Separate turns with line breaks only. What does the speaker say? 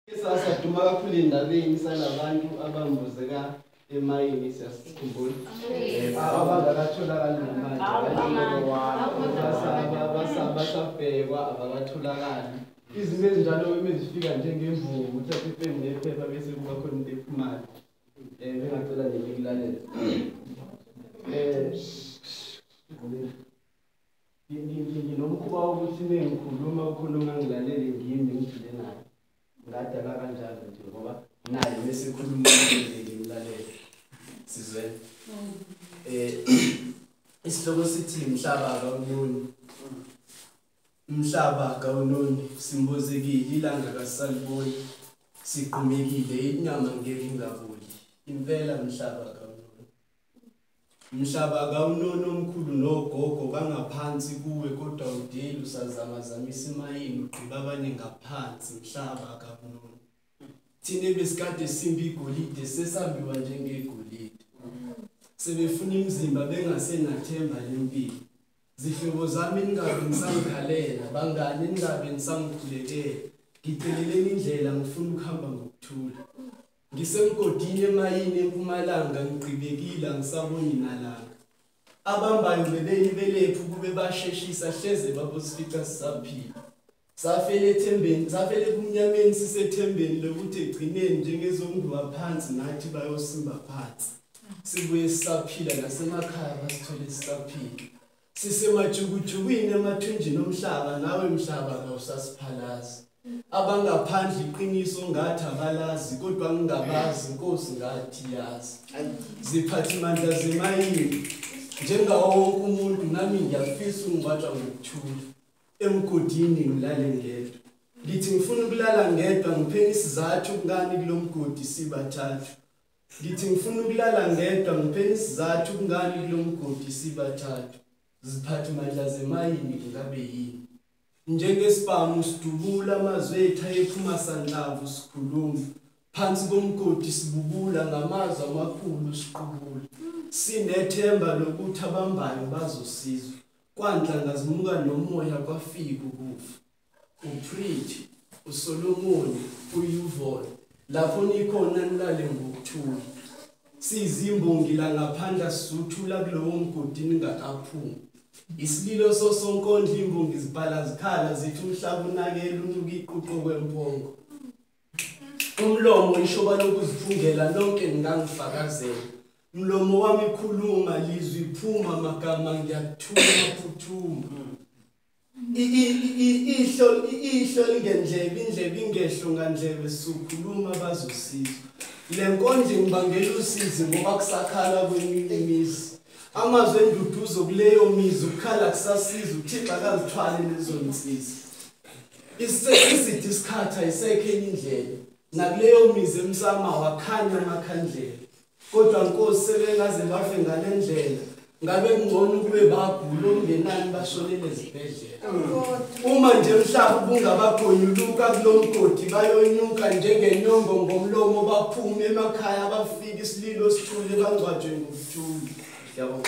Sasa duma kakhulu indabeni salabantu abambuzeka emayini siyasikhumbula abangakatholakali namanje basabhekwa abakatholakali izinto ezinjalo ezifika njengemvubu uthatha ipeni nephepha bese kuba khona into ephumayo bengacela nje ngikulalela nginomkhuba wokuthi mengikhuluma ukhona ongangilaleli ngimi ngidlule naye ngadala kanjalo nje ngoba naye bese khuluma ngimlalele sizwe isihloko sithi umhlaba kawunoni simbozekile ilanga kasaliboni siqhumekile inyama ngeke ingaboli impela umhlaba kawunoni omkhulu nogogo bangaphansi kuwe kodwa udeli usazamazamisa imayini ugqiba abanye ngaphansi umhlaba kawunoni thina besikade simbi igolide sesambiwa njengegolide sebefuna imizimba bengasenathemba lempilo zihlobo zami ningabe ngisangikhalela bangani ningabe nisangikhulekela ngiteleleni indlela ngifuna ukuhamba ngokuthula ngisemgodini emayini empumalanga ngigqibekile ngisaboni nalanga abambayo bebelephu kube basheshisa hleze babosifica sisaphila safele kumnyameni sisethembeni lokuthi egcineni njengezonguba phansi nathi bayosimba phansi sibuye sisaphila nasemakhaya basithole sisaphila sisemajukujukwini emathunjini omhlaba nawe mhlaba kawusasiphalaza abangaphandle iqiniso ngathi abalazi kodwa ngingabazi inkosi ngathi yazi ziphathi mandla zemayini njengawo wonke umuntu nami ngiyafisa ungibatshwa ngokuthula emgodini ngilale ngedwa ngithi ngifuna ukulala ngedwa ngipheni isizathu kungani kulomgodi sibathathu ngithi ngifuna ukulala ngedwa ngipheni isizathu kungani kulomgodi sibathathu ziphathi mandla zemayini ngabe yini njengesibhamu sidubula amazwi ethu ayephuma sanhlamvu sikhuluma phansi komgodi sibubula ngamazwi amakhulu siqubula sinethemba lokuthi abambayo bazosizwa kwanhlanga zimuka nomoya kwafika ukufa uPreach uSolomon uYuvol lapho nikhona nilale ngokuthula sizimbongi la ngaphandla sizuthula kulowo mgodi ningakaphumi isililo sosonkondla imbongi zibhala zikhala zithi umhlaba unakela unuka iquqo kwempongo umlomo ishoba lokuziphungela lonke ngangifakazela umlomo wami khuluma lizwi iphuma magama ngiyakuthuma phuthuma ihlo lingendlebe indlebe ingehlo ngandlebe sukhuluma bazosizwa lenkondlo ngibangela usizi ngoba kusakhala kweminye imizi amazwi enduduzo kuleyo mizi ukukhala kusasiza uThixo akazithwale lezo nsizwa isithi isikhatha isekhe indlela nakuleyo mizi emsama wakhanya amakhandlela kodwa Nkosi sebengaze bafe ngale ndlela ngabe kungcono kube bagula ongenani bashonele ezibhedlela uma nje umhlaba ubungabagonyuluka kulomgodi bayonyuka njengenyongo ngomlomo baphume emakhaya bafika isililo sithule bangcwatshwe ngokuthula yabo